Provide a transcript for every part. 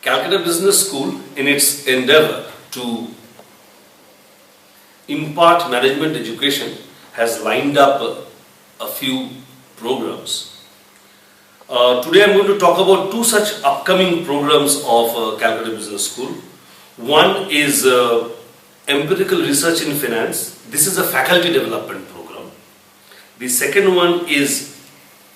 Calcutta Business School, in its endeavor to impart management education, has lined up a few programs. Today I am going to talk about two such upcoming programs of Calcutta Business School. One is Empirical Research in Finance. This is a faculty development program. The second one is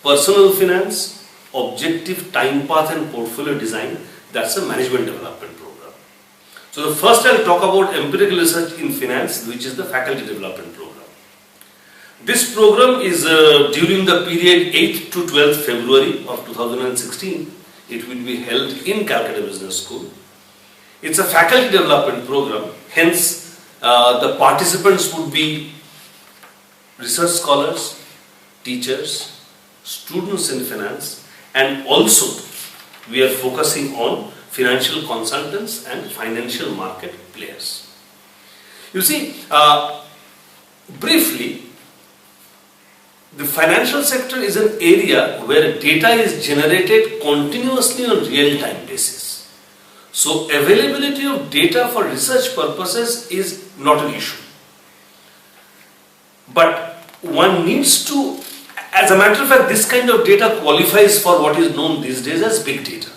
Personal Finance, Objective, Time Path and Portfolio Design. That's a management development program. So the first I'll talk about Empirical Research in Finance, which is the faculty development program. This program is during the period 8th to 12th February of 2016. It will be held in Calcutta Business School. It's a faculty development program, hence the participants would be research scholars, teachers, students in finance, and also we are focusing on financial consultants and financial market players. You see, briefly, the financial sector is an area where data is generated continuously on real-time basis. So availability of data for research purposes is not an issue. But one needs to, as a matter of fact, this kind of data qualifies for what is known these days as big data.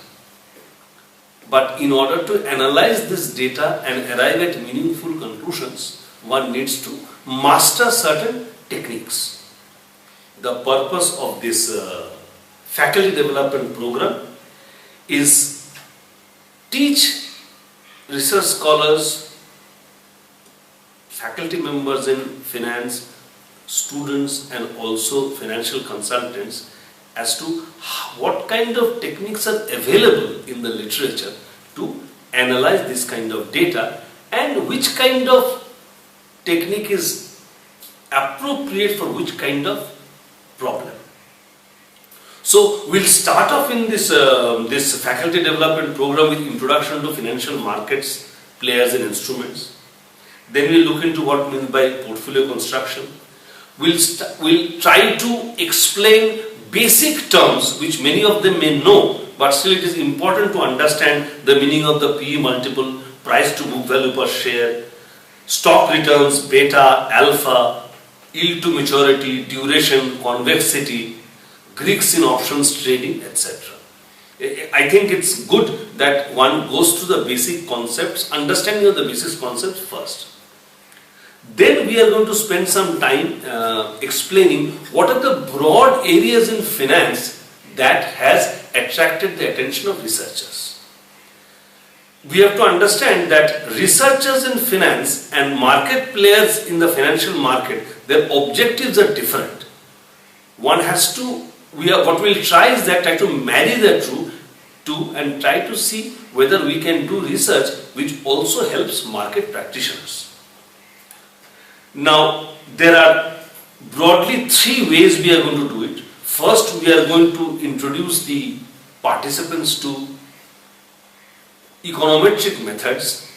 But in order to analyze this data and arrive at meaningful conclusions, one needs to master certain techniques. The purpose of this faculty development program is teach research scholars, faculty members in finance, students and also financial consultants as to what kind of techniques are available in the literature to analyze this kind of data and which kind of technique is appropriate for which kind of problem. So we'll start off in this faculty development program with introduction to financial markets, players and instruments. Then we'll look into what means by portfolio construction. We'll try to explain basic terms which many of them may know, but still it is important to understand the meaning of the PE multiple, price to book value per share, stock returns, beta, alpha, yield to maturity, duration, convexity, Greeks in options trading, etc. I think it's good that one goes through the basic concepts, understanding of the basic concepts first. Then we are going to spend some time explaining what are the broad areas in finance that has attracted the attention of researchers. We have to understand that researchers in finance and market players in the financial market, their objectives are different. One has to, what we'll try is that try to marry the two and try to see whether we can do research which also helps market practitioners. Now, there are broadly three ways we are going to do it. First, we are going to introduce the participants to econometric methods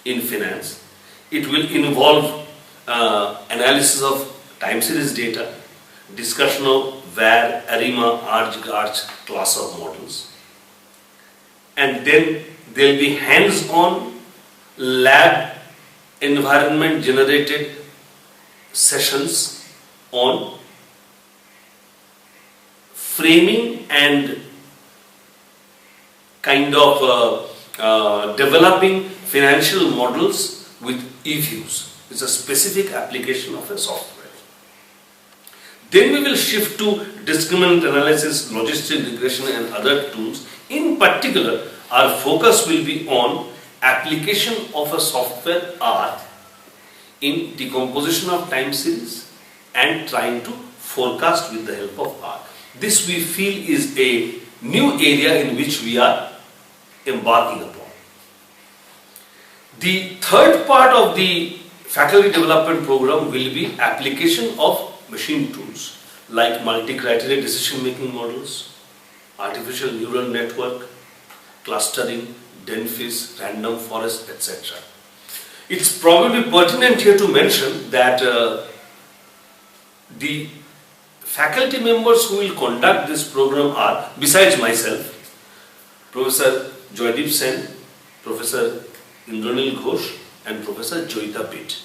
in finance. It will involve analysis of time series data, discussion of VAR, ARIMA, ARCH class of models. And then there will be hands-on lab environment generated sessions on framing and kind of developing financial models with eViews. It's a specific application of a software. Then we will shift to discriminant analysis, logistic regression and other tools. In particular, our focus will be on application of a software R in decomposition of time series and trying to forecast with the help of R. This we feel is a new area in which we are embarking upon. The third part of the faculty development program will be application of machine tools like multi-criteria decision-making models, artificial neural network, clustering, DENFIS, random forest, etc. It's probably pertinent here to mention that the faculty members who will conduct this program are, besides myself, Professor Joydeep Sen, Professor Indranil Ghosh and Professor Joyita Pitt.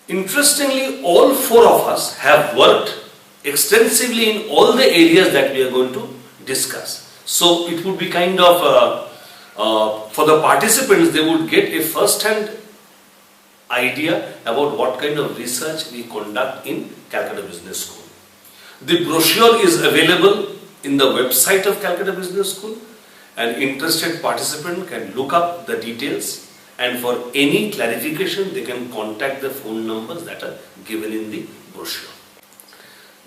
Interestingly, all four of us have worked extensively in all the areas that we are going to discuss. So it would be kind of, for the participants, they would get a first-hand idea about what kind of research we conduct in Calcutta Business School. The brochure is available in the website of Calcutta Business School. An interested participant can look up the details, and for any clarification they can contact the phone numbers that are given in the brochure.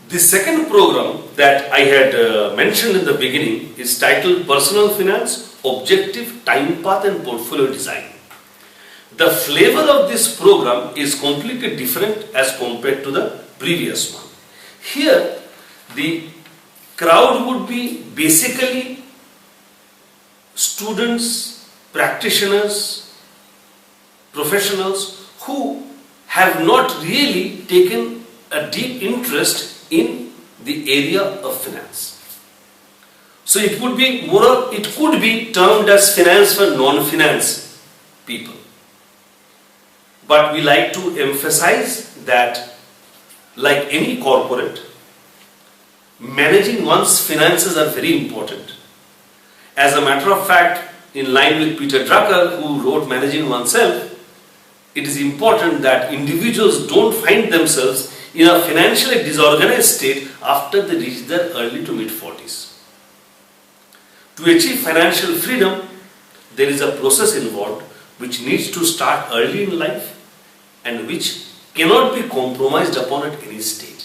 The second program that I had mentioned in the beginning is titled Personal Finance, Objective, Time Path and Portfolio Design. The flavor of this program is completely different as compared to the previous one. Here the crowd would be basically students, practitioners, professionals who have not really taken a deep interest in the area of finance. So it would be it could be termed as finance for non-finance people. But we like to emphasize that, like any corporate, managing one's finances are very important. As a matter of fact, in line with Peter Drucker, who wrote Managing Oneself, it is important that individuals don't find themselves in a financially disorganized state after they reach their early to mid 40s. To achieve financial freedom, there is a process involved which needs to start early in life and which cannot be compromised upon at any stage.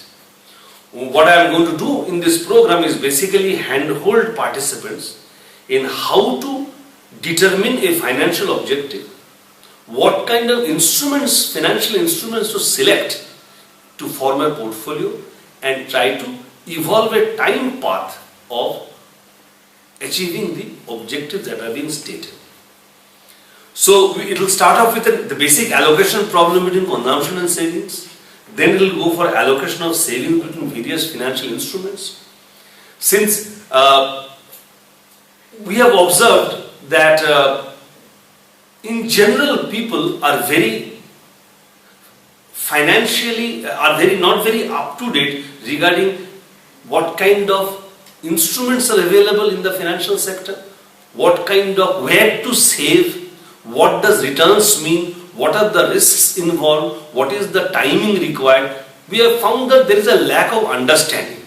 What I am going to do in this program is basically handhold participants in how to determine a financial objective, what kind of instruments, financial instruments to select to form a portfolio, and try to evolve a time path of achieving the objectives that are being stated. So it will start off with the basic allocation problem between consumption and savings. Then it will go for allocation of savings between various financial instruments. Since we have observed that in general people are very financially, not very up to date regarding what kind of instruments are available in the financial sector, where to save, what does returns mean, what are the risks involved, what is the timing required. We have found that there is a lack of understanding.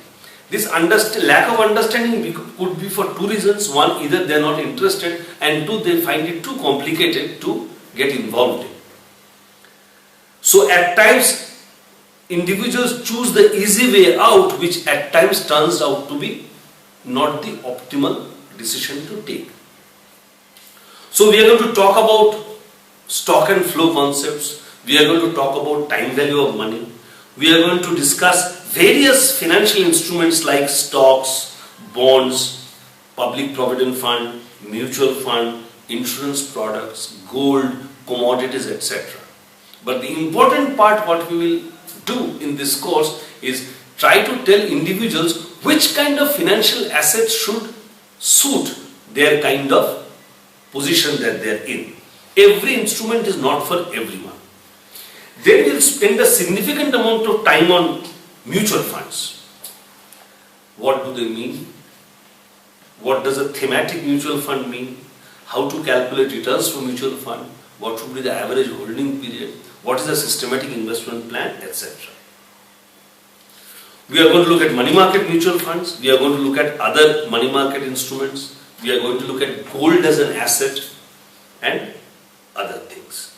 This lack of understanding could be for two reasons. One, either they are not interested, and two, they find it too complicated to get involved in. So at times, individuals choose the easy way out, which at times turns out to be not the optimal decision to take. So we are going to talk about stock and flow concepts. We are going to talk about time value of money. We are going to discuss various financial instruments like stocks, bonds, public provident fund, mutual fund, insurance products, gold, commodities, etc. But the important part, what we will do in this course, is try to tell individuals which kind of financial assets should suit their kind of position that they are in. Every instrument is not for everyone. Then we will spend a significant amount of time on mutual funds. What do they mean? What does a thematic mutual fund mean? How to calculate returns for mutual fund? What should be the average holding period? What is a systematic investment plan, etc. We are going to look at money market mutual funds. We are going to look at other money market instruments. We are going to look at gold as an asset and other things.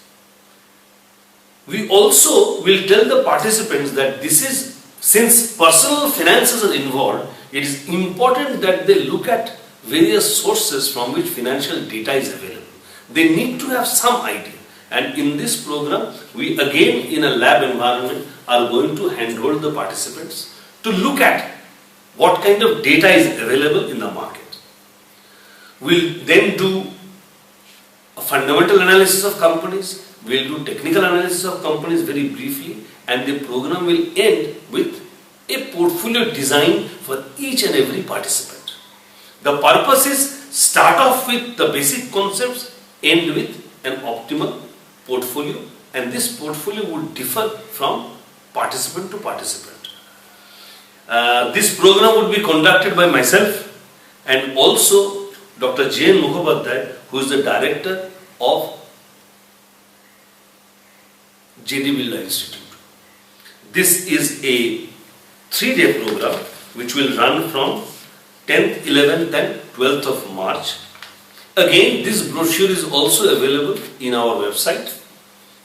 We also will tell the participants that since personal finances are involved, it is important that they look at various sources from which financial data is available. They need to have some idea. And in this program, we again in a lab environment are going to handhold the participants to look at what kind of data is available in the market. We'll then do a fundamental analysis of companies. We'll do technical analysis of companies very briefly, and the program will end with a portfolio design for each and every participant. The purpose is start off with the basic concepts, end with an optimal portfolio, and this portfolio would differ from participant to participant. This program would be conducted by myself and also Dr. J.N. Mukhopadhyay, who is the director of J.D. Birla Institute. This is a 3-day program which will run from 10th, 11th and 12th of March. Again, this brochure is also available in our website.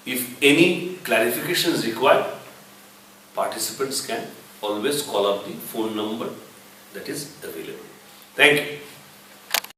If any clarification is required, participants can always call up the phone number that is available. Thank you.